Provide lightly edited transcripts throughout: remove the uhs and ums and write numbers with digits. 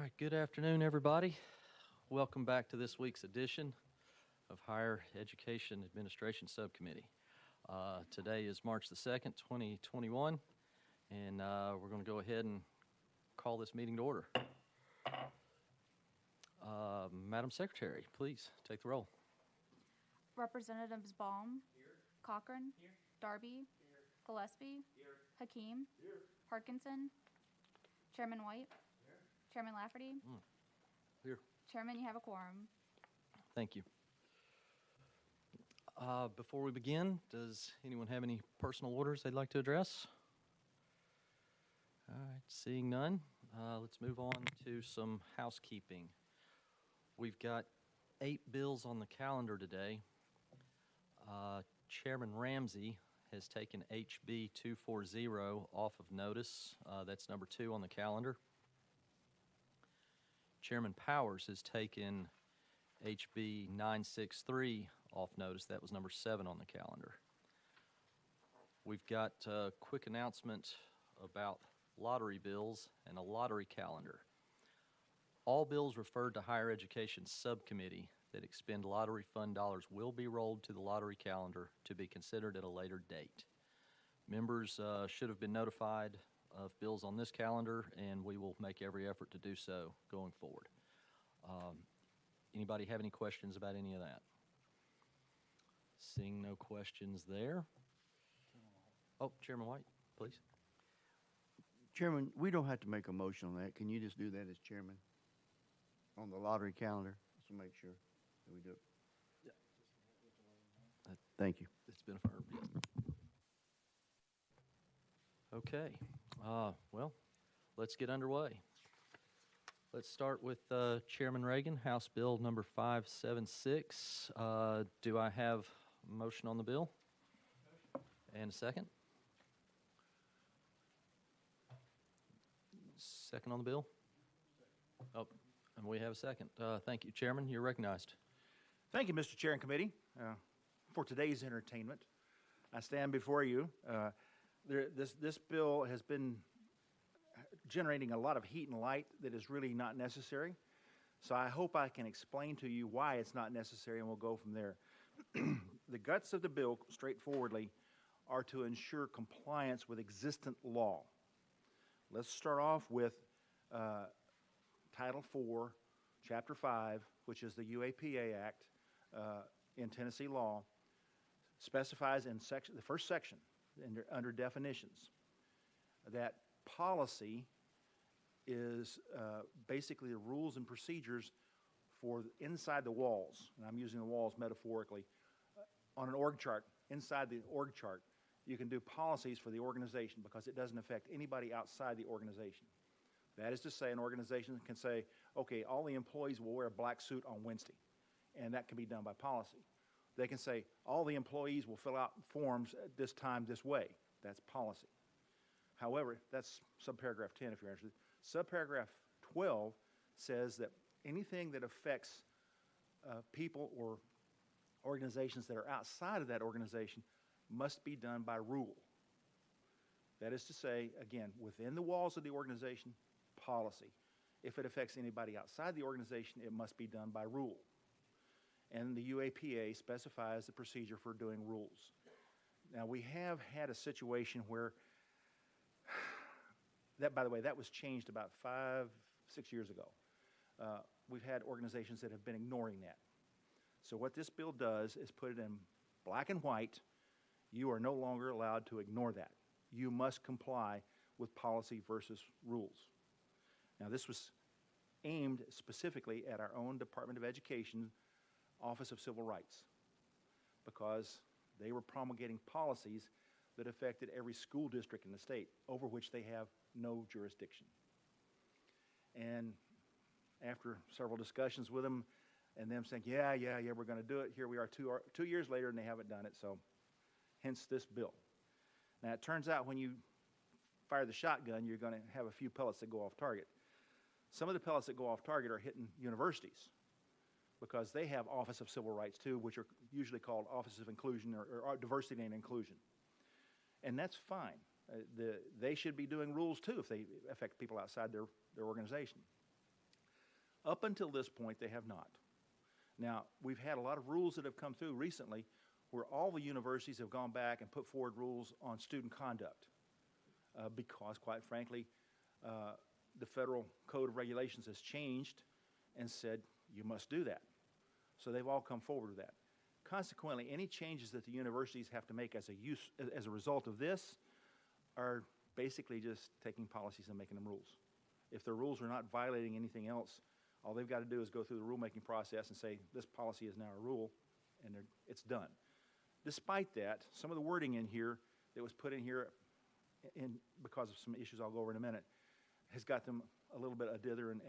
right, good afternoon, everybody. Welcome back to this week's edition of Higher Education Administration Subcommittee. Today is March the 2nd, 2021, and we're going to go ahead and call this meeting to order. Madam Secretary, please take the roll. Representatives Baum, here. Cochran, here. Darby, here. Gillespie, here. Hakeem, here. Parkinson, Chairman White, here. Chairman Lafferty, Here. Chairman, you have a quorum. Thank you. Before we begin, does anyone have any personal orders they'd like to address? All right, seeing none, let's move on to some housekeeping. We've got 8 bills on the calendar today. Chairman Ramsey has taken HB 240 off of notice. That's number 2 on the calendar. Chairman Powers has taken HB 963 off notice. That was number 7 on the calendar. We've got a quick announcement about lottery bills and a lottery calendar. All bills referred to Higher Education Subcommittee that expend lottery fund dollars will be rolled to the lottery calendar to be considered at a later date. Members should have been notified of bills on this calendar, and we will make every effort to do so going forward. Anybody have any questions about any of that? Seeing no questions there. Oh, Chairman White, please. Chairman, we don't have to make a motion on that. Can you just do that as chairman on the lottery calendar? Just to make sure that we do it. Yeah. Thank you. It's been affirmed, yes. Okay. Well, let's get underway. Let's start with Chairman Reagan, House Bill number 576. Do I have a motion on the bill? And a second? Second on the bill? Oh, and we have a second. Thank you. Chairman, you're recognized. Thank you, Mr. Chair and Committee. For today's entertainment, I stand before you. This bill has been generating a lot of heat and light that is really not necessary. So I hope I can explain to you why it's not necessary, and we'll go from there. The guts of the bill, straightforwardly, are to ensure compliance with existent law. Let's start off with Title IV, Chapter 5, which is the UAPA Act in Tennessee law, specifies in the first section, under definitions, that policy is basically the rules and procedures for inside the walls, and I'm using the walls metaphorically, on an org chart, inside the org chart, you can do policies for the organization because it doesn't affect anybody outside the organization. That is to say, an organization can say, okay, all the employees will wear a black suit on Wednesday, and that can be done by policy. They can say, all the employees will fill out forms at this time this way. That's policy. However, that's subparagraph 10 if you're interested. Subparagraph 12 says that anything that affects people or organizations that are outside of that organization must be done by rule. That is to say, again, within the walls of the organization, policy. If it affects anybody outside the organization, it must be done by rule. And the UAPA specifies the procedure for doing rules. Now, we have had a situation where, that, by the way, that was changed about 5-6 years ago. We've had organizations that have been ignoring that. So what this bill does is put it in black and white. You are no longer allowed to ignore that. You must comply with policy versus rules. Now, this was aimed specifically at our own Department of Education Office of Civil Rights, because they were promulgating policies that affected every school district in the state, over which they have no jurisdiction. And after several discussions with them, and them saying, yeah, we're going to do it, here we are 2 years later, and they haven't done it, so hence this bill. Now, it turns out when you fire the shotgun, you're going to have a few pellets that go off target. Some of the pellets that go off target are hitting universities, because they have Office of Civil Rights too, which are usually called Office of Inclusion or Diversity and Inclusion. And that's fine. They should be doing rules too if they affect people outside their organization. Up until this point, they have not. Now, we've had a lot of rules that have come through recently where all the universities have gone back and put forward rules on student conduct because, quite frankly, the Federal Code of Regulations has changed and said you must do that. So they've all come forward with that. Consequently, any changes that the universities have to make as a result of this are basically just taking policies and making them rules. If the rules are not violating anything else, all they've got to do is go through the rulemaking process and say, this policy is now a rule, and it's done. Despite that, some of the wording in here that was put in here because of some issues I'll go over in a minute has got them a little bit dither and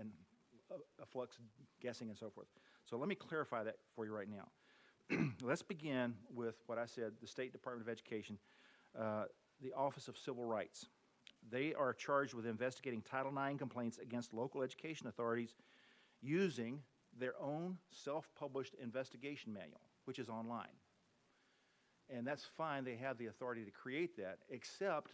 a flux guessing and so forth. So let me clarify that for you right now. Let's begin with what I said, the State Department of Education, the Office of Civil Rights. They are charged with investigating Title IX complaints against local education authorities using their own self-published investigation manual, which is online. And that's fine, they have the authority to create that, except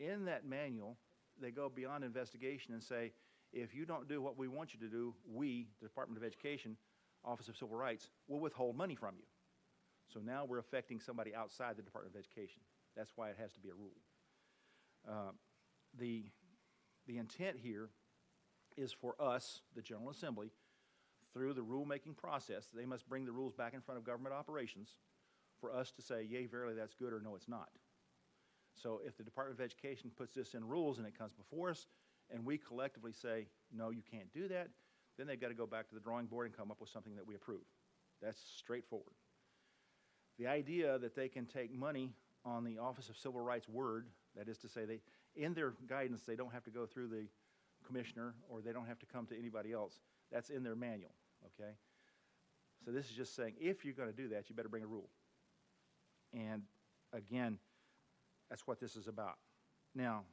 in that manual, they go beyond investigation and say, if you don't do what we want you to do, we, the Department of Education, Office of Civil Rights, will withhold money from you. So now we're affecting somebody outside the Department of Education. That's why it has to be a rule. The intent here is for us, the General Assembly, through the rulemaking process, they must bring the rules back in front of government operations for us to say, yea, verily, that's good, or no, it's not. So if the Department of Education puts this in rules and it comes before us, and we collectively say, no, you can't do that, then they've got to go back to the drawing board and come up with something that we approve. That's straightforward. The idea that they can take money on the Office of Civil Rights word, that is to say, in their guidance, they don't have to go through the commissioner or they don't have to come to anybody else. That's in their manual, okay? So this is just saying, if you're going to do that, you better bring a rule. And again, that's what this is about. Now,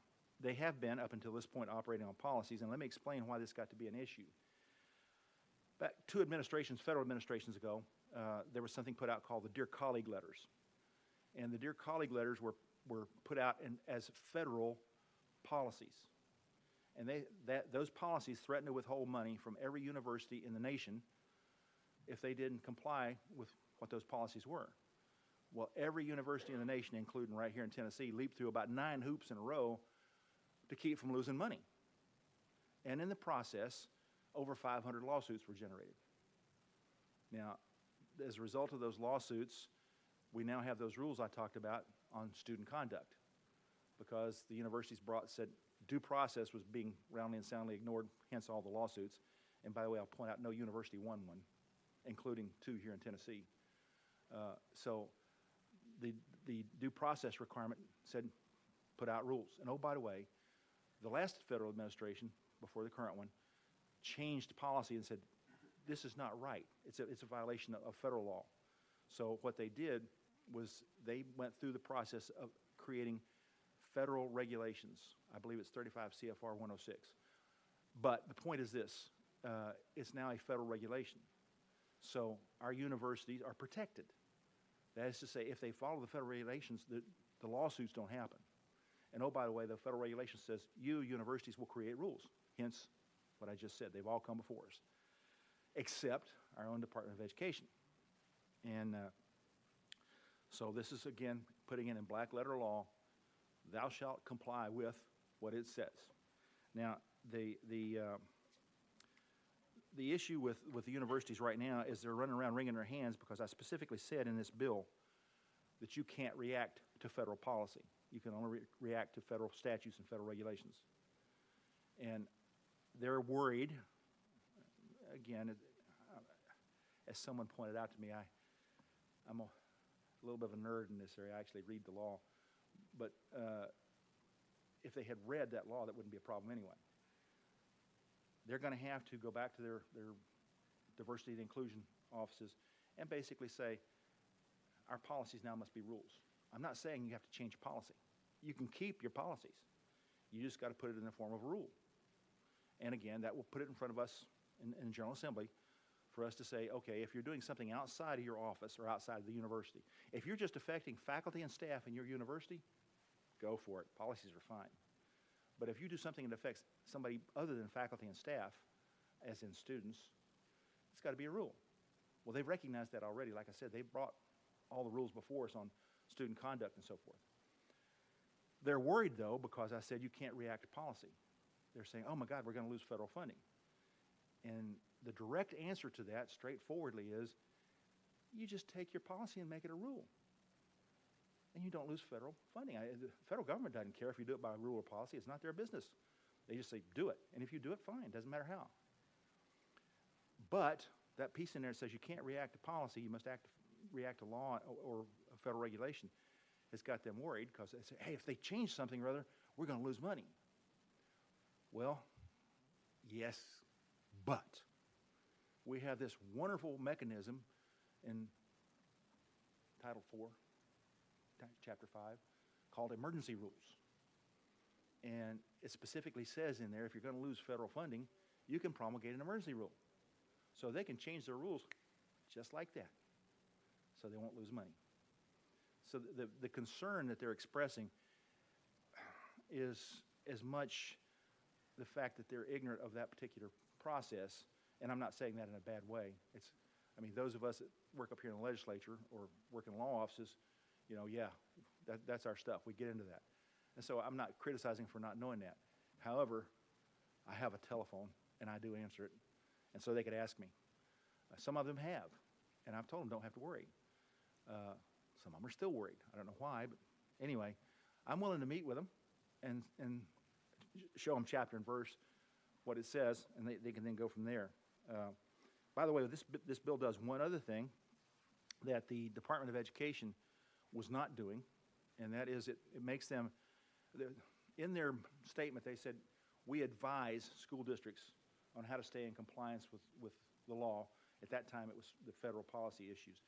they have been, up until this point, operating on policies, and let me explain why this got to be an issue. Back 2 administrations, federal administrations ago, there was something put out called the Dear Colleague letters. And the Dear Colleague letters were put out as federal policies. And those policies threatened to withhold money from every university in the nation if they didn't comply with what those policies were. Well, every university in the nation, including right here in Tennessee, leaped through about 9 hoops in a row to keep from losing money. And in the process, over 500 lawsuits were generated. Now, as a result of those lawsuits, we now have those rules I talked about on student conduct because the universities said due process was being roundly and soundly ignored, hence all the lawsuits. And by the way, I'll point out no university won one, including 2 here in Tennessee. So the due process requirement said put out rules. And oh, by the way, the last federal administration, before the current one, changed policy and said, this is not right. It's a violation of federal law. So what they did was they went through the process of creating federal regulations. I believe it's 35 CFR 106. But the point is this, it's now a federal regulation. So our universities are protected. That is to say, if they follow the federal regulations, the lawsuits don't happen. And oh, by the way, the federal regulation says you, universities, will create rules. Hence, what I just said, they've all come before us, except our own Department of Education. And so this is, again, putting it in black letter law, thou shalt comply with what it says. Now, the issue with the universities right now is they're running around wringing their hands because I specifically said in this bill that you can't react to federal policy. You can only react to federal statutes and federal regulations. And they're worried, again, as someone pointed out to me, I'm a little bit of a nerd in this area. I actually read the law. But if they had read that law, that wouldn't be a problem anyway. They're going to have to go back to their diversity and inclusion offices and basically say, our policies now must be rules. I'm not saying you have to change policy. You can keep your policies. You just got to put it in the form of a rule. And again, that will put it in front of us in the General Assembly for us to say, okay, if you're doing something outside of your office or outside of the university, if you're just affecting faculty and staff in your university, go for it. Policies are fine. But if you do something that affects somebody other than faculty and staff, as in students, it's got to be a rule. Well, they've recognized that already. Like I said, they brought all the rules before us on student conduct and so forth. They're worried, though, because I said you can't react to policy. They're saying, oh, my God, we're going to lose federal funding. And the direct answer to that, straightforwardly, is you just take your policy and make it a rule. And you don't lose federal funding. The federal government doesn't care if you do it by rule or policy. It's not their business. They just say, do it. And if you do it, fine. Doesn't matter how. But that piece in there that says you can't react to policy, you must react to law or federal regulation, has got them worried because they say, hey, if they change something or other, we're going to lose money. Well, yes, but we have this wonderful mechanism in Title 4, Chapter 5, called emergency rules. And it specifically says in there, if you're going to lose federal funding, you can promulgate an emergency rule. So they can change their rules just like that, so they won't lose money. So the concern that they're expressing is as much the fact that they're ignorant of that particular process, and I'm not saying that in a bad way. I mean, those of us that work up here in the legislature or work in law offices, you know, yeah, that's our stuff. We get into that. And so I'm not criticizing for not knowing that. However, I have a telephone, and I do answer it, and so they could ask me. Some of them have, and I've told them don't have to worry. Some of them are still worried. I don't know why, but anyway, I'm willing to meet with them and show them chapter and verse what it says, and they can then go from there. By the way, this bill does one other thing that the Department of Education was not doing, and that is it makes them, in their statement they said, we advise school districts on how to stay in compliance with the law. At that time it was the federal policy issues.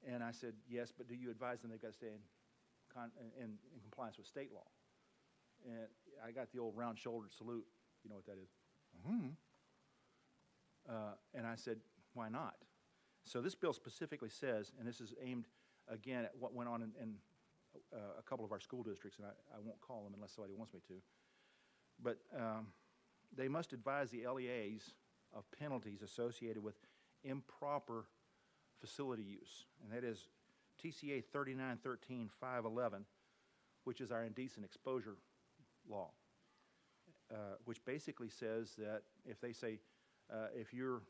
And I said, yes, but do you advise them they've got to stay in compliance with state law? And I got the old round-shouldered salute. You know what that is? And I said, why not? So this bill specifically says, and this is aimed, again, at what went on in a couple of our school districts, and I won't call them unless somebody wants me to. But they must advise the LEAs of penalties associated with improper facility use, and that is TCA 3913-511, which is our Indecent Exposure law, which basically says that if they say, if you're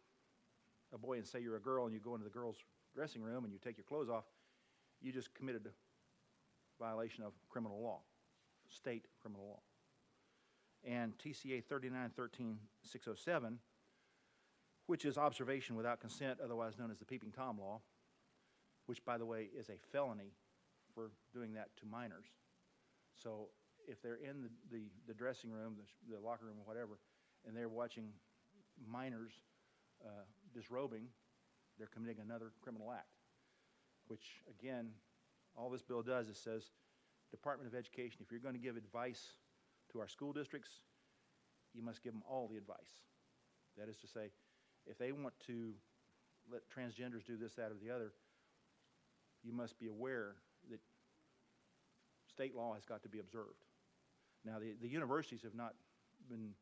a boy and say you're a girl and you go into the girls' dressing room and you take your clothes off, you just committed a violation of criminal law, state criminal law. And TCA 3913-607, which is observation without consent, otherwise known as the Peeping Tom law, which, by the way, is a felony for doing that to minors. So if they're in the dressing room, the locker room or whatever, and they're watching minors disrobing, they're committing another criminal act, which, again, all this bill does is says, Department of Education, if you're going to give advice to our school districts, you must give them all the advice. That is to say, if they want to let transgenders do this, that, or the other, you must be aware that state law has got to be observed. Now, the universities have not been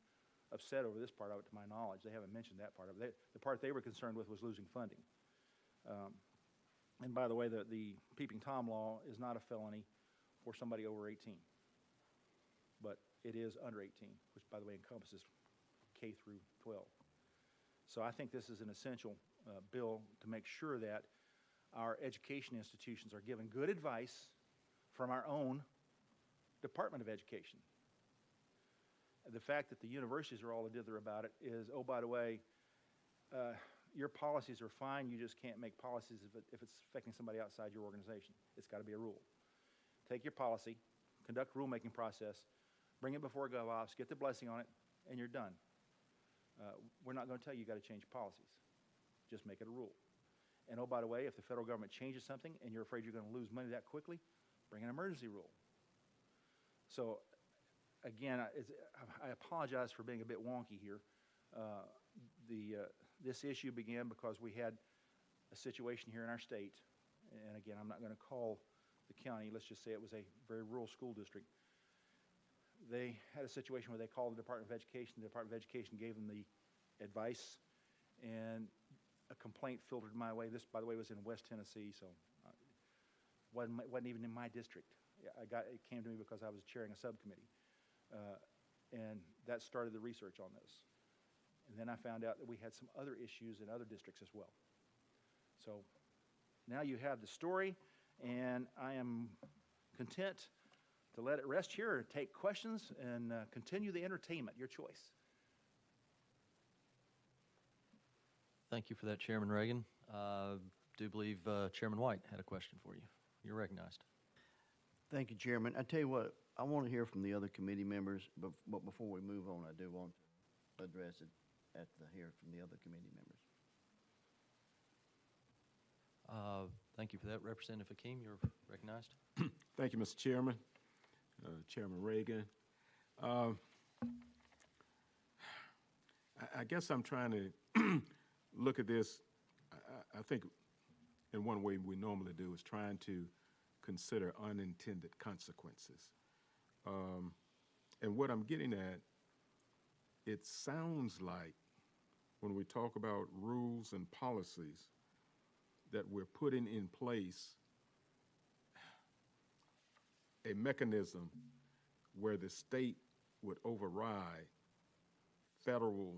upset over this part of it, to my knowledge. They haven't mentioned that part of it. The part they were concerned with was losing funding. And by the way, the Peeping Tom law is not a felony for somebody over 18. But it is under 18, which, by the way, encompasses K through 12. So I think this is an essential bill to make sure that our education institutions are given good advice from our own Department of Education. The fact that the universities are all dither about it is, oh, by the way, your policies are fine, you just can't make policies if it's affecting somebody outside your organization. It's got to be a rule. Take your policy, conduct a rulemaking process, bring it before GovOps, get the blessing on it, and you're done. We're not going to tell you you got to change policies. Just make it a rule. And oh, by the way, if the federal government changes something and you're afraid you're going to lose money that quickly, bring an emergency rule. So, again, I apologize for being a bit wonky here. This issue began because we had a situation here in our state, and again, I'm not going to call the county, let's just say it was a very rural school district. They had a situation where they called the Department of Education. The Department of Education gave them the advice, and a complaint filtered my way. This, by the way, was in West Tennessee, so wasn't even in my district. It came to me because I was chairing a subcommittee, and that started the research on this. And then I found out that we had some other issues in other districts as well. So now you have the story, and I am content to let it rest here and take questions and continue the entertainment, your choice. Thank you for that, Chairman Reagan. Do believe Chairman White had a question for you. You're recognized. Thank you, Chairman. I tell you what, I want to hear from the other committee members, but before we move on, I do want to address it hear from the other committee members. Thank you for that. Representative Hakeem, you're recognized. Thank you, Mr. Chairman, Chairman Reagan. I guess I'm trying to look at this. I think in one way we normally do is trying to consider unintended consequences. And what I'm getting at, it sounds like when we talk about rules and policies that we're putting in place a mechanism where the state would override federal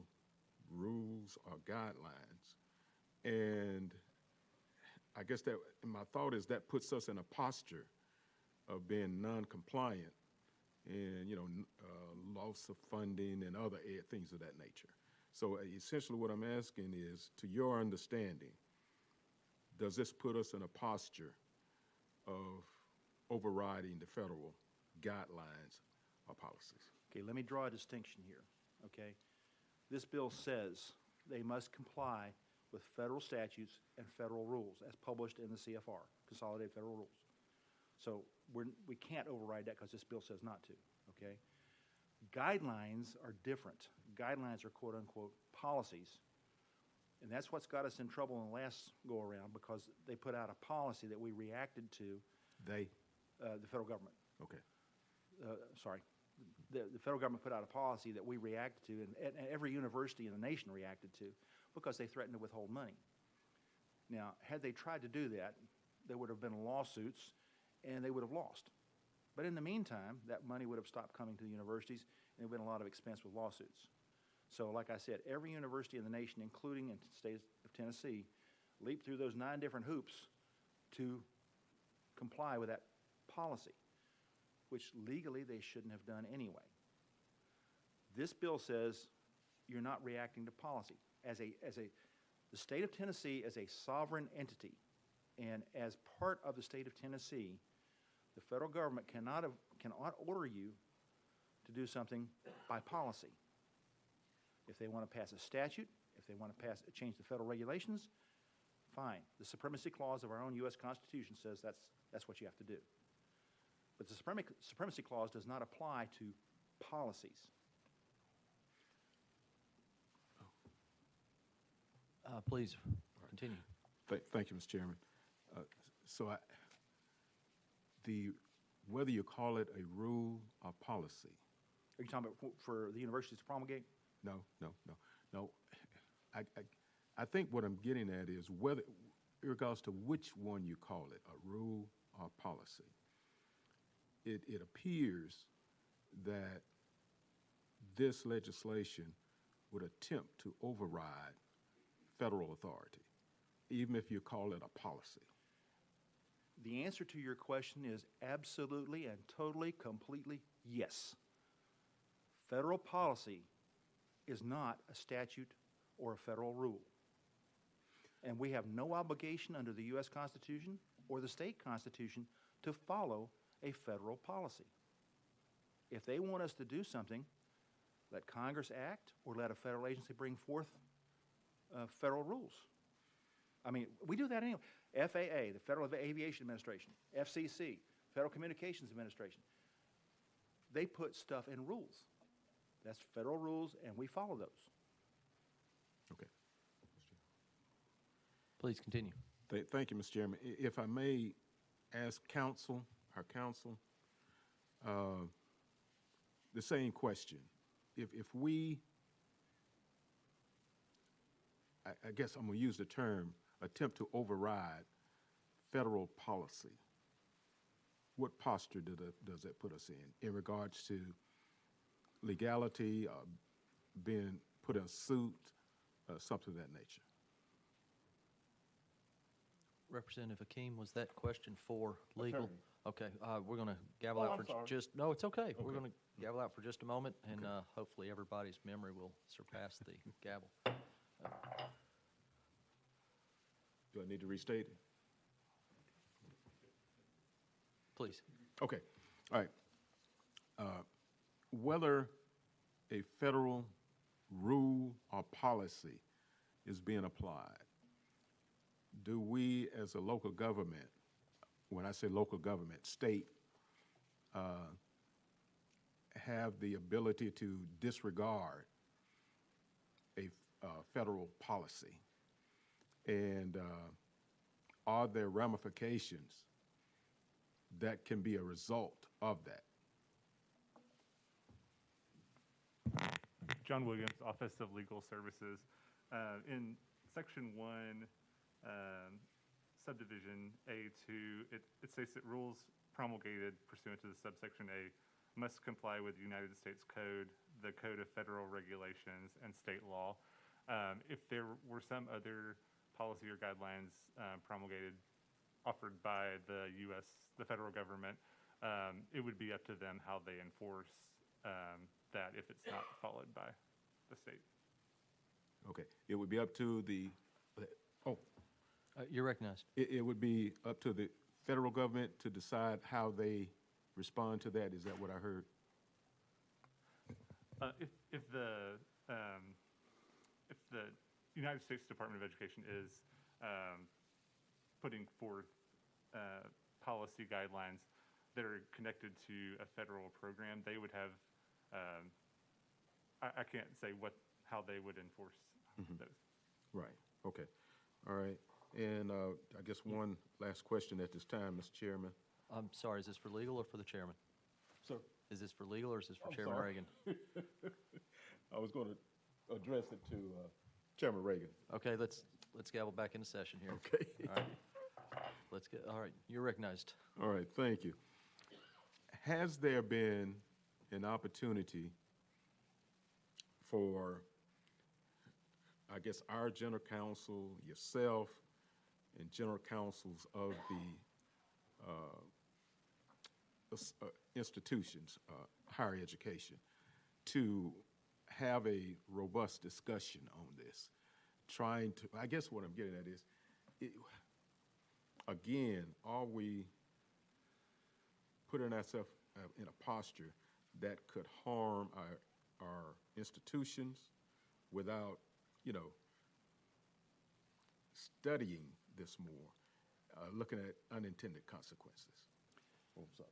rules or guidelines. And I guess that my thought is that puts us in a posture of being non-compliant and, loss of funding and other things of that nature. So essentially what I'm asking is, to your understanding, does this put us in a posture of overriding the federal guidelines or policies? Okay, let me draw a distinction here, okay? This bill says they must comply with federal statutes and federal rules as published in the CFR, Consolidated Federal Rules. So we can't override that because this bill says not to, okay? Guidelines are different. Guidelines are quote-unquote policies. And that's what's got us in trouble in the last go-around, because they put out a policy that we reacted to. They? The federal government. Okay. Sorry. The federal government put out a policy that we reacted to, and every university in the nation reacted to, because they threatened to withhold money. Now, had they tried to do that, there would have been lawsuits, and they would have lost. But in the meantime, that money would have stopped coming to the universities, and there would have been a lot of expense with lawsuits. So like I said, every university in the nation, including in the state of Tennessee, leaped through those 9 different hoops to comply with that policy, which legally they shouldn't have done anyway. This bill says you're not reacting to policy. The state of Tennessee is a sovereign entity, and as part of the state of Tennessee, the federal government cannot order you to do something by policy. If they want to pass a statute, if they want to change the federal regulations, fine. The Supremacy Clause of our own U.S. Constitution says that's what you have to do. But the Supremacy Clause does not apply to policies. Please continue. Thank you, Mr. Chairman. Whether you call it a rule or policy. Are you talking about for the universities to promulgate? No. I think what I'm getting at is whether, in regards to which one you call it, a rule or policy, it appears that this legislation would attempt to override federal authority, even if you call it a policy. The answer to your question is absolutely and totally, completely yes. Federal policy is not a statute or a federal rule. And we have no obligation under the U.S. Constitution or the state constitution to follow a federal policy. If they want us to do something, let Congress act or let a federal agency bring forth federal rules. I mean, we do that anyway. FAA, the Federal Aviation Administration, FCC, Federal Communications Administration, they put stuff in rules. That's federal rules, and we follow those. Okay. Please continue. Thank you, Mr. Chairman. If I may ask our counsel, the same question. If we I guess I'm going to use the term, attempt to override federal policy. What posture does that put us in regards to legality, being put in suit, something of that nature? Representative Hakeem, was that question for legal? Attorney. Okay, we're going to gavel Oh, out I'm for sorry. just, no, it's okay. We're Okay. going to gavel out for just a moment, and hopefully everybody's memory will surpass the gavel. Do I need to restate it? Please. Okay, all right. Whether a federal rule or policy is being applied, do we as a local government, when I say local government, state, have the ability to disregard a federal policy? And are there ramifications that can be a result of that? John Williams, Office of Legal Services. In Section 1, Subdivision A2, it states that rules promulgated pursuant to the subsection A must comply with the United States Code, the Code of Federal Regulations, and state law. If there were some other policy or guidelines promulgated, offered by the the federal government, it would be up to them how they enforce that if it's not followed by the state. Okay, it would be up to the, You're recognized. it would be up to the federal government to decide how they respond to that. Is that what I heard? If the United States Department of Education is putting forth policy guidelines that are connected to a federal program, they would have. I can't say how they would enforce those. Right, okay, all right. And I guess one last question at this time, Mr. Chairman. I'm sorry, is this for legal or for the chairman? Sir? Is this for legal or is this for I'm Chairman sorry. Reagan? I was going to address it to Chairman Reagan. Okay, let's gavel back into session here. Okay. All right. All right, you're recognized. All right, thank you. Has there been an opportunity for, I guess, our general counsel, yourself, and general counsels of the institutions, higher education, to have a robust discussion on this? Trying to, I guess what I'm getting at is, again, are we putting ourselves in a posture that could harm our institutions without, studying this more, looking at unintended consequences? Oh, I'm sorry.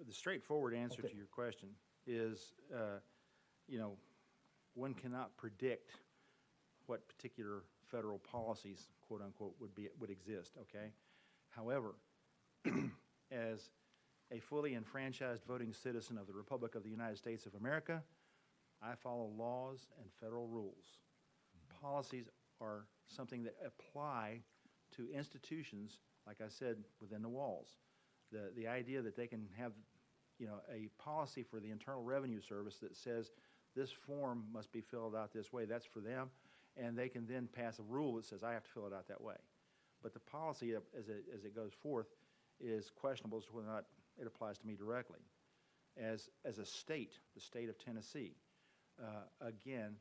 The straightforward answer Okay. to your question is, one cannot predict what particular federal policies, quote unquote, would exist. Okay, however, as a fully enfranchised voting citizen of the Republic of the United States of America, I follow laws and federal rules. Policies are something that apply to institutions, like I said, within the walls. The idea that they can have, a policy for the Internal Revenue Service that says this form must be filled out this way, that's for them, and they can then pass a rule that says I have to fill it out that way. But the policy, as it goes forth, is questionable as to whether or not it applies to me directly. As a state, the state of Tennessee, again,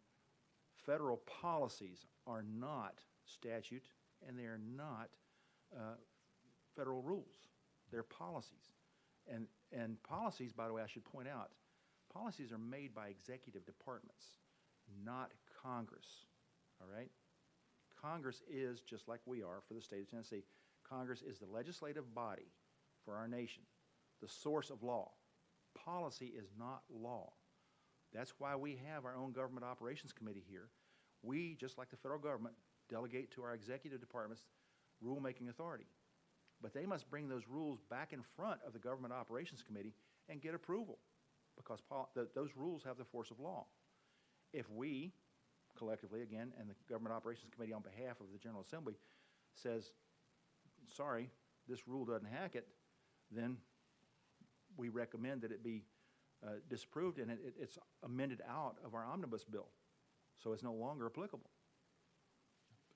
federal policies are not statute, and they are not federal rules. They're policies. And policies, by the way, I should point out, policies are made by executive departments, not Congress, all right? Congress is, just like we are for the state of Tennessee, Congress is the legislative body for our nation, the source of law. Policy is not law. That's why we have our own Government Operations Committee here. We, just like the federal government, delegate to our executive departments rulemaking authority. But they must bring those rules back in front of the Government Operations Committee and get approval, because those rules have the force of law. If we, collectively again, and the Government Operations Committee on behalf of the General Assembly says, sorry, this rule doesn't hack it, then we recommend that it be disapproved and it's amended out of our omnibus bill, so it's no longer applicable.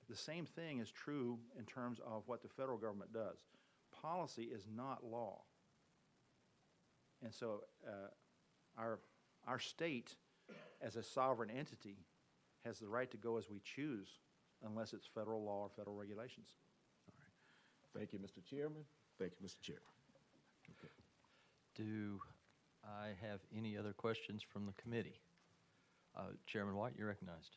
The same thing is true in terms of what the federal government does. Policy is not law. And so our state, as a sovereign entity, has the right to go as we choose unless it's federal law or federal regulations. Thank you, Mr. Chairman. Thank you, Mr. Chairman. Okay. Do I have any other questions from the committee? Chairman White, you're recognized.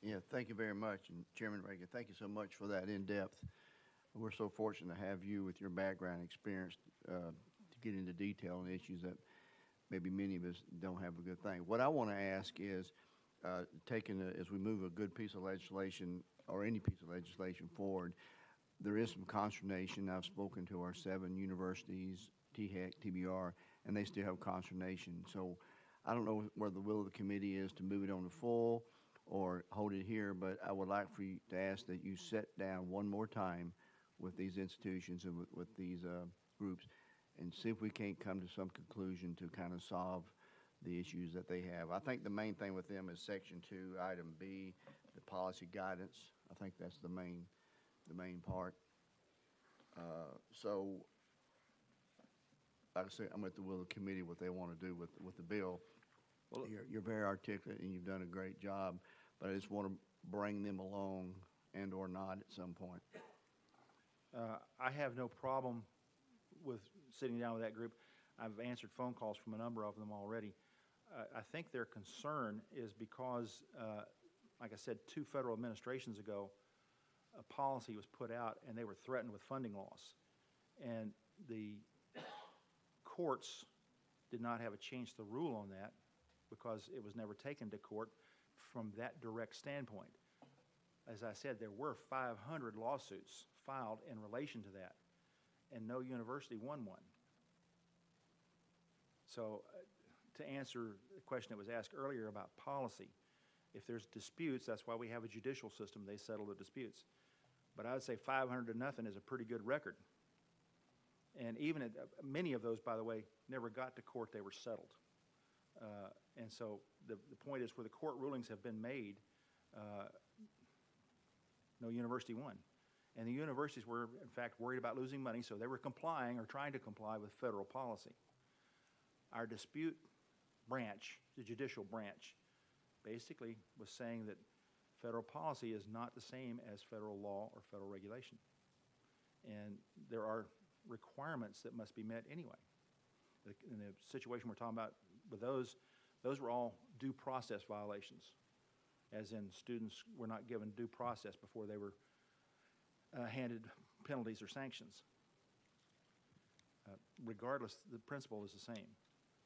Yeah, thank you very much. And Chairman Reagan, thank you so much for that in-depth. We're so fortunate to have you with your background and experience to get into detail on issues that maybe many of us don't have a good thing. What I want to ask is, as we move a good piece of legislation or any piece of legislation forward, there is some consternation. I've spoken to our 7 universities, THEC, TBR, and they still have consternation. So I don't know where the will of the committee is to move it on to full or hold it here, but I would like for you to ask that you sit down one more time with these institutions and with these groups and see if we can't come to some conclusion to kind of solve the issues that they have. I think the main thing with them is Section 2, Item B, the policy guidance. I think that's the main part. So, like I said, I'm at the will of the committee what they want to do with the bill. Well, you're very articulate and you've done a great job, but I just want to bring them along and or not at some point. I have no problem with sitting down with that group. I've answered phone calls from a number of them already. I think their concern is because, like I said, 2 federal administrations ago, a policy was put out and they were threatened with funding loss. And the courts did not have a chance to rule on that because it was never taken to court from that direct standpoint. As I said, there were 500 lawsuits filed in relation to that, and no university won one. So to answer the question that was asked earlier about policy, if there's disputes, that's why we have a judicial system. They settle the disputes. But I would say 500 to nothing is a pretty good record. And even many of those, by the way, never got to court. They were settled. And so the point is, where the court rulings have been made, no university won. And the universities were, in fact, worried about losing money, so they were complying or trying to comply with federal policy. Our dispute branch, the judicial branch, basically was saying that federal policy is not the same as federal law or federal regulation. And there are requirements that must be met anyway. In the situation we're talking about with those were all due process violations, as in students were not given due process before they were handed penalties or sanctions. Regardless, the principle is the same.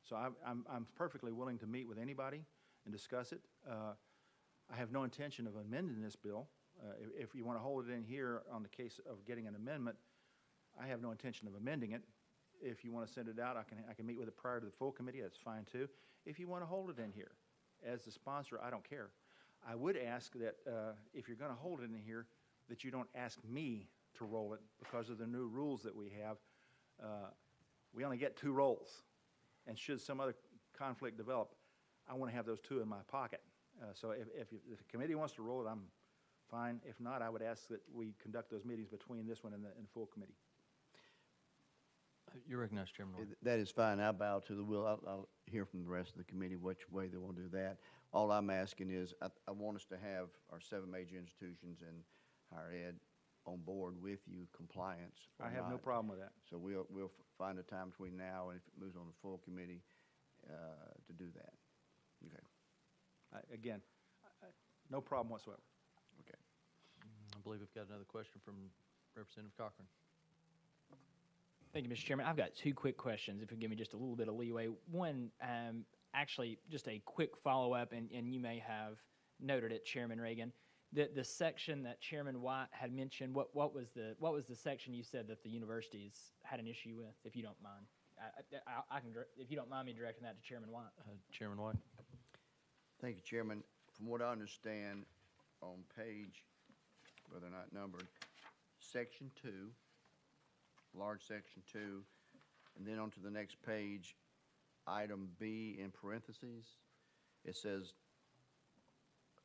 So I'm perfectly willing to meet with anybody and discuss it. I have no intention of amending this bill. If you want to hold it in here on the case of getting an amendment, I have no intention of amending it. If you want to send it out, I can meet with it prior to the full committee. That's fine too. If you want to hold it in here, as the sponsor, I don't care. I would ask that if you're going to hold it in here, that you don't ask me to roll it because of the new rules that we have. We only get 2 rolls, and should some other conflict develop, I want to have those 2 in my pocket. So if the committee wants to roll it, I'm fine. If not, I would ask that we conduct those meetings between this one and the full committee. You're recognized, Chairman White. That is fine. I bow to the will. I'll hear from the rest of the committee which way they want to do that. All I'm asking is I want us to have our 7 major institutions and higher ed on board with you, compliance. I have no problem with that. So we'll find a time between now and if it moves on the full committee to do that. Okay. Again, no problem whatsoever. Okay. I believe we've got another question from Representative Cochran. Thank you, Mr. Chairman. I've got 2 quick questions, if you give me just a little bit of leeway. One, actually, just a quick follow-up, and you may have noted it, Chairman Reagan. The section that Chairman White had mentioned, what was the section you said that the universities had an issue with, if you don't mind? I can, if you don't mind me directing that to Chairman White. Chairman White. Thank you, Chairman. from what I understand, on page, whether or not numbered, section 2, large section 2, and then onto the next page, item B in parentheses, it says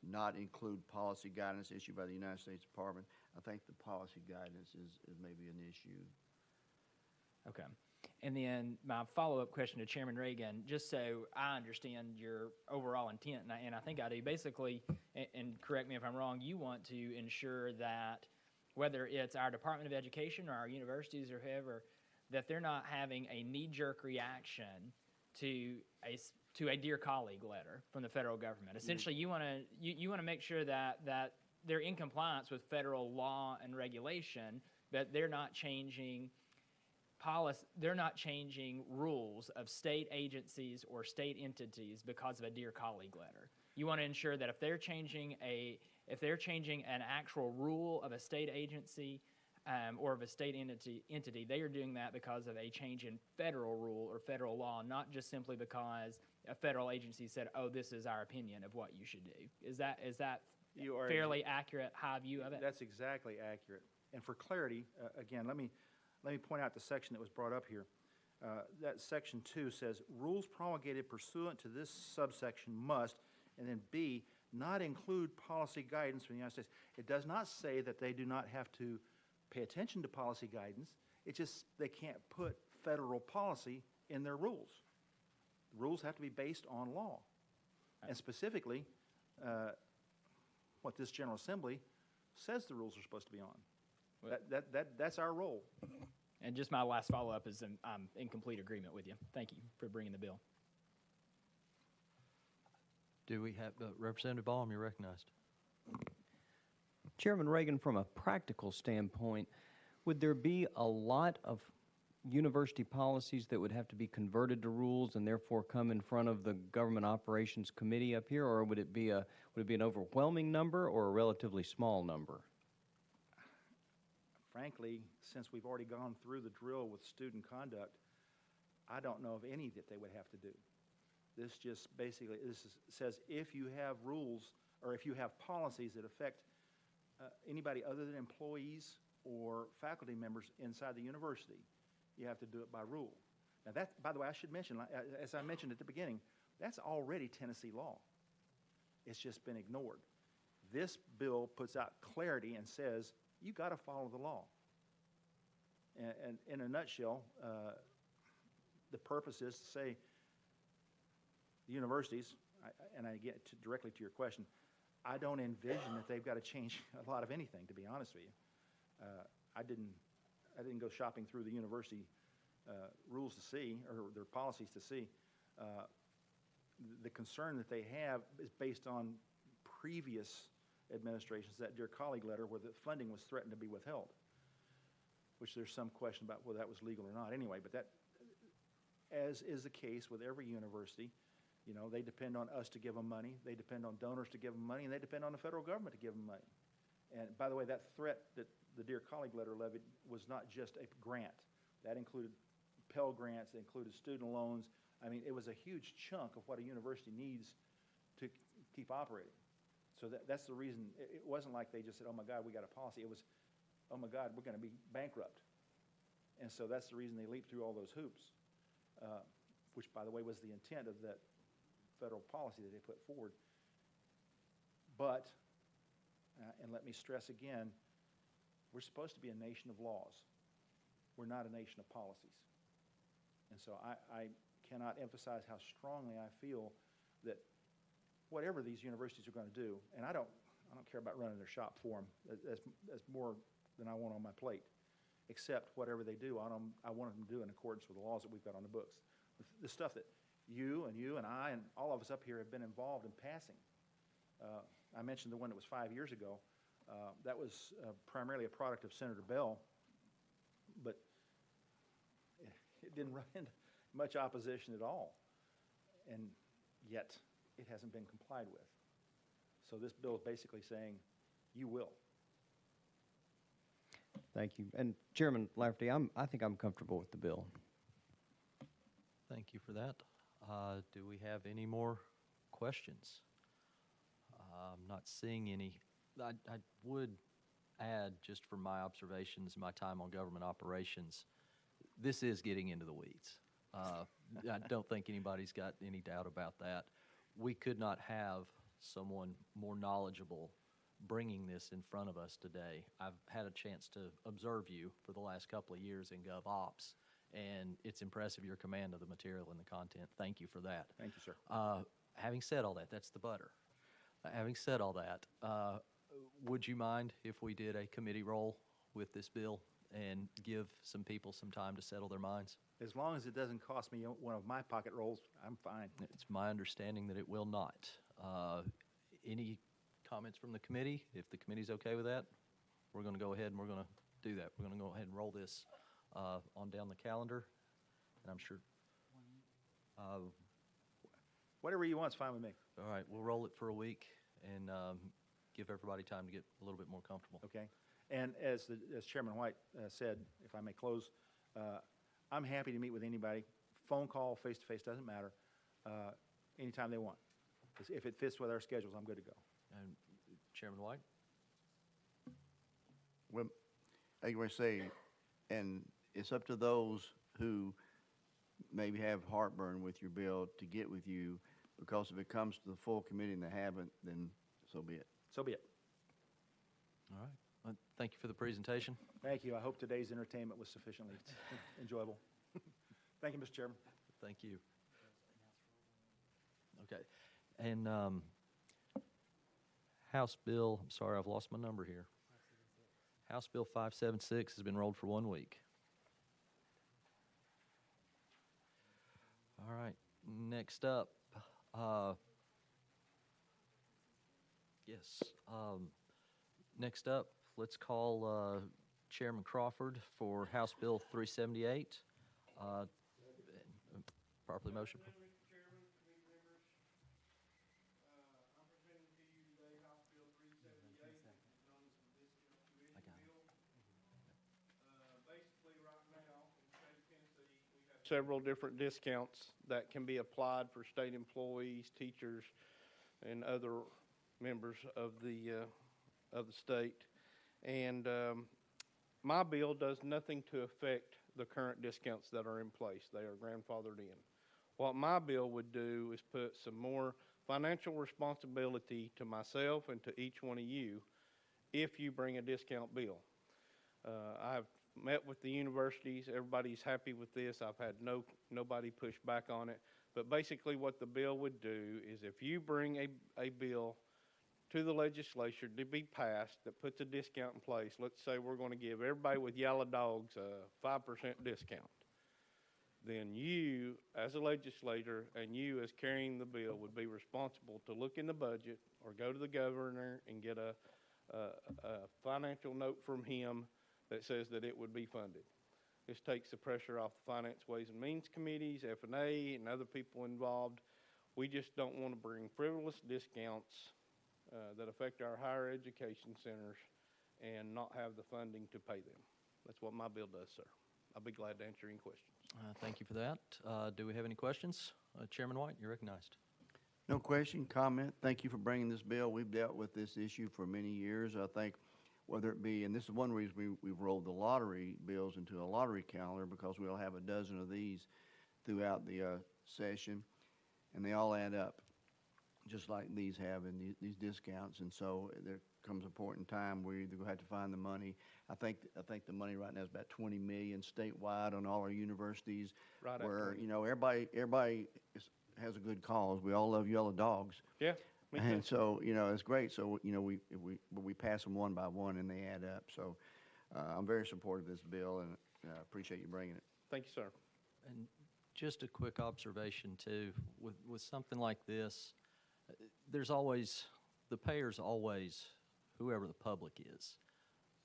not include policy guidance issued by the United States Department. I think the policy guidance is maybe an issue. Okay. And then my follow-up question to Chairman Reagan, just so I understand your overall intent, and I think I do. Basically, and correct me if I'm wrong, you want to ensure that whether it's our Department of Education or our universities or whoever, that they're not having a knee-jerk reaction to a dear colleague letter from the federal government. Essentially, you want to make sure that they're in compliance with federal law and regulation, that they're not changing they're not changing rules of state agencies or state entities because of a dear colleague letter. You want to ensure that if they're changing an actual rule of a state agency or of a state entity, they are doing that because of a change in federal rule or federal law, not just simply because a federal agency said, "Oh, this is our opinion of what you should do." Is that fairly accurate high view of it? That's exactly accurate. And for clarity, again, let me point out the section that was brought up here. That section 2 says, rules promulgated pursuant to this subsection must, and then B, not include policy guidance from the United States. It does not say that they do not have to pay attention to policy guidance. It's just they can't put federal policy in their rules. The rules have to be based on law. And specifically, what this General Assembly says the rules are supposed to be on. That's our role. And just my last follow-up is I'm in complete agreement with you. Thank you for bringing the bill. Do we have, Representative Baum, you're recognized. Chairman Reagan, from a practical standpoint, would there be a lot of university policies that would have to be converted to rules and therefore come in front of the Government Operations Committee up here, or would it be an overwhelming number or a relatively small number? Frankly, since we've already gone through the drill with student conduct, I don't know of any that they would have to do. This just basically says if you have rules or if you have policies that affect anybody other than employees or faculty members inside the university, you have to do it by rule. Now that, by the way, I should mention, as I mentioned at the beginning, that's already Tennessee law. It's just been ignored. This bill puts out clarity and says, you got to follow the law. And in a nutshell, the purpose is to say the universities, and I get directly to your question, I don't envision that they've got to change a lot of anything, to be honest with you. I didn't go shopping through the university rules to see, or their policies to see. The concern that they have is based on previous administrations, that dear colleague letter where the funding was threatened to be withheld, which there's some question about whether that was legal or not anyway, but that, as is the case with every university, you know, they depend on us to give them money, they depend on donors to give them money, and they depend on the federal government to give them money. And by the way, that threat that the dear colleague letter levied was not just a grant. That included Pell Grants, it included student loans. I mean, it was a huge chunk of what a university needs to keep operating. So that's the reason. It wasn't like they just said, oh my God, we got a policy. It was, oh my God, we're going to be bankrupt. And so that's the reason they leaped through all those hoops, which, by the way, was the intent of that federal policy that they put forward. But, and let me stress again, we're supposed to be a nation of laws. We're not a nation of policies. And so I cannot emphasize how strongly I feel that whatever these universities are going to do, and I don't care about running their shop for them. That's more than I want on my plate. Except whatever they do, I want them to do in accordance with the laws that we've got on the books. The stuff that you and I and all of us up here have been involved in passing. I mentioned the one that was 5 years ago. That was primarily a product of Senator Bell, but it didn't run into much opposition at all. And yet, it hasn't been complied with. So this bill is basically saying, you will. Thank you. And Chairman Lafferty, I think I'm comfortable with the bill. Thank you for that. Do we have any more questions? I'm not seeing any. I would add, just from my observations, my time on government operations, this is getting into the weeds. I don't think anybody's got any doubt about that. We could not have someone more knowledgeable bringing this in front of us today. I've had a chance to observe you for the last couple of years in GovOps, and it's impressive your command of the material and the content. Thank you for that. Thank you, sir. Having said all that, that's the butter. Having said all that, would you mind if we did a committee roll with this bill and give some people some time to settle their minds? As long as it doesn't cost me one of my pocket rolls, I'm fine. It's my understanding that it will not. Any comments from the committee? If the committee's okay with that, we're going to go ahead and we're going to do that. We're going to go ahead and roll this on down the calendar, and I'm sure. Whatever you want is fine with me. All right, we'll roll it for a week and give everybody time to get a little bit more comfortable. Okay. And as Chairman White said, if I may close, I'm happy to meet with anybody. Phone call, face-to-face, doesn't matter. Anytime they want. If it fits with our schedules, I'm good to go. And Chairman White? Well, I was going to say, and it's up to those who maybe have heartburn with your bill to get with you, because if it comes to the full committee and they haven't, then so be it. So be it. All right. Well, thank you for the presentation. Thank you. I hope today's entertainment was sufficiently enjoyable. Thank you, Mr. Chairman. Thank you. Okay. And House Bill, I'm sorry, I've lost my number here. House Bill 576 has been rolled for 1 week. All right. Next up, next up, let's call Chairman Crawford for House Bill 378. Properly motion. Mr. Chairman, committee members, I'm presenting to you today House Bill 378, which is known as the Discount Tuition Bill. Basically, right now, in the state of Tennessee, we have several different discounts that can be applied for state employees, teachers, and other members of the state. And my bill does nothing to affect the current discounts that are in place. They are grandfathered in. What my bill would do is put some more financial responsibility to myself and to each one of you if you bring a discount bill. I've met with the universities. Everybody's happy with this. I've had nobody push back on it. But basically what the bill would do is, if you bring a bill to the legislature to be passed that puts a discount in place, let's say we're going to give everybody with yellow dogs a 5% discount, then you, as a legislator, and you as carrying the bill, would be responsible to look in the budget or go to the governor and get a financial note from him that says that it would be funded. This takes the pressure off the Finance, Ways and Means Committees, F&A, and other people involved. We just don't want to bring frivolous discounts that affect our higher education centers and not have the funding to pay them. That's what my bill does, sir. I'll be glad to answer any questions. Thank you for that. Do we have any questions? Chairman White, you're recognized. No question, comment. Thank you for bringing this bill. We've dealt with this issue for many years. I think whether it be, and this is one reason we've rolled the lottery bills into a lottery calendar, because we'll have a dozen of these throughout the session, and they all add up, just like these have in these discounts. And so there comes a point in time where you're either going to have to find the money. I think the money right now is about $20 million statewide on all our universities, Right. where, you know, everybody has a good cause. We all love yellow dogs. Yeah. Me too. And so, you know, it's great. So, you know, we pass them one by one and they add up. So I'm very supportive of this bill, and appreciate you bringing it. Thank you, sir. And just a quick observation too, with something like this, there's always, the payer's always whoever the public is.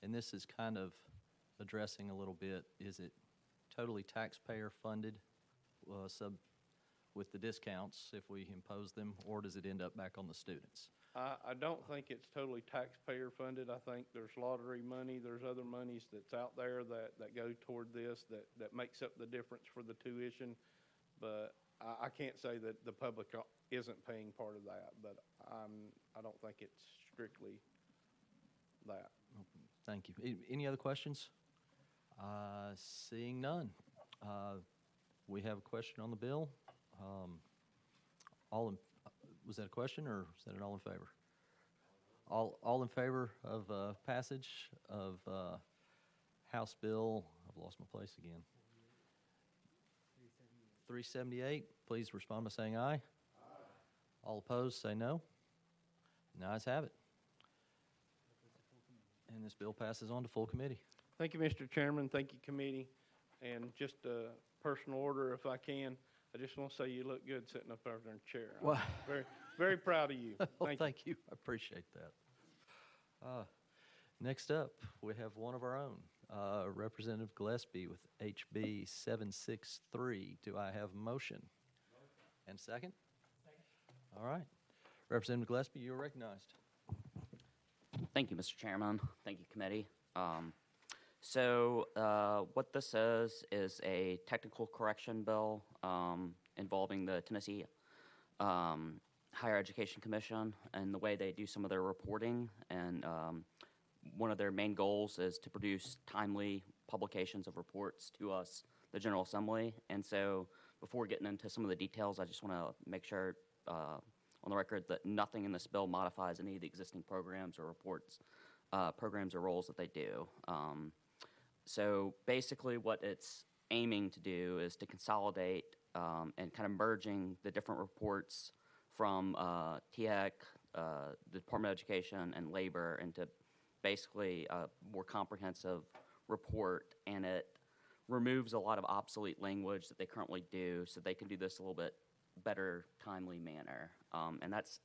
And this is kind of addressing a little bit, is it totally taxpayer funded with the discounts if we impose them, or does it end up back on the students? I don't think it's totally taxpayer funded. I think there's lottery money, there's other monies that's out there that go toward this, that makes up the difference for the tuition. But I can't say that the public isn't paying part of that, but I don't think it's strictly that. Thank you. Any other questions? Seeing none. We have a question on the bill. Was that a question, or is that an all in favor? All in favor of passage of House Bill, I've lost my place again. 378, please respond by saying aye. Aye. All opposed, say no. And the ayes have it. And this bill passes on to full committee. Thank you, Mr. Chairman. Thank you, committee. And just a personal order, if I can, I just want to say you look good sitting up there in the chair. I'm Well- very, very proud of you. Well, Thank you. thank you. I appreciate that. Next up, we have one of our own, Representative Gillespie with HB 763. Do I have a motion? And second? Second. All right. Representative Gillespie, you are recognized. Thank you, Mr. Chairman. Thank you, committee. What this is a technical correction bill involving the Tennessee Higher Education Commission and the way they do some of their reporting. And one of their main goals is to produce timely publications of reports to us, the General Assembly. And so before getting into some of the details, I just want to make sure on the record that nothing in this bill modifies any of the existing programs or reports, programs or roles that they do. So basically what it's aiming to do is to consolidate and kind of merging the different reports from TEC, the Department of Education, and Labor into basically a more comprehensive report, and it removes a lot of obsolete language that they currently do so they can do this a little bit better, timely manner. And that's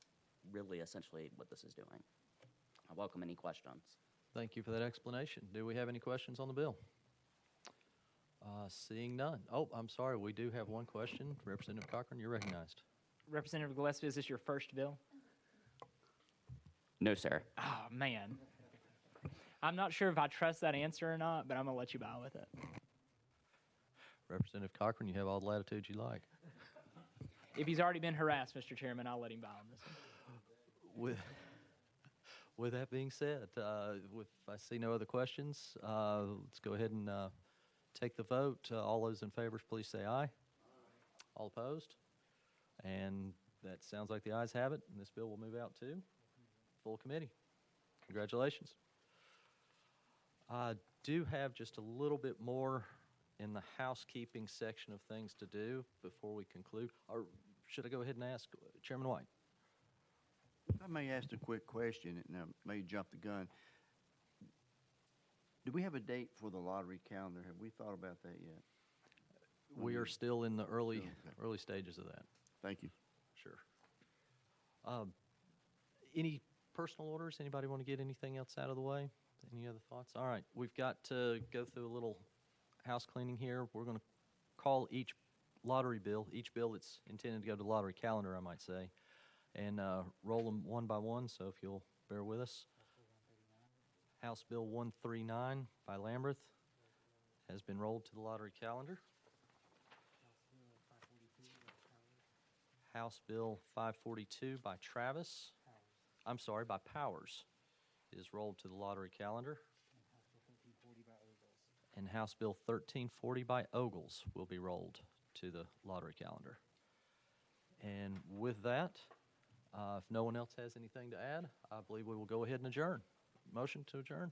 really essentially what this is doing. I welcome any questions. Thank you for that explanation. Do we have any questions on the bill? Seeing none. Oh, I'm sorry, we do have one question. Representative Cochran, you're recognized. Representative Gillespie, is this your first bill? No, sir. Oh, man. I'm not sure if I trust that answer or not, but I'm going to let you bow with it. Representative Cochran, you have all the latitude you like. If he's already been harassed, Mr. Chairman, I'll let him bow on this one. With that being said, if I see no other questions, let's go ahead and take the vote. All those in favor, please say aye. All opposed? And that sounds like the ayes have it, and this bill will move out to full committee. Congratulations. I do have just a little bit more in the housekeeping section of things to do before we conclude. Or should I go ahead and ask Chairman White? If I may ask a quick question, and I may jump the gun. Do we have a date for the lottery calendar? Have we thought about that yet? We are still in the early Okay. early stages of that. Thank you. Sure. Any personal orders? Anybody want to get anything else out of the way? Any other thoughts? All right, we've got to go through a little house cleaning here. We're going to call each lottery bill, each bill that's intended to go to the lottery calendar, I might say, and roll them one by one, so if you'll bear with us. House Bill 139 by Lamberth has been rolled to the lottery calendar. House Bill 542 by Travis, by Powers, is rolled to the lottery calendar. And House Bill 1340 by Ogles will be rolled to the lottery calendar. And with that, if no one else has anything to add, I believe we will go ahead and adjourn. Motion to adjourn?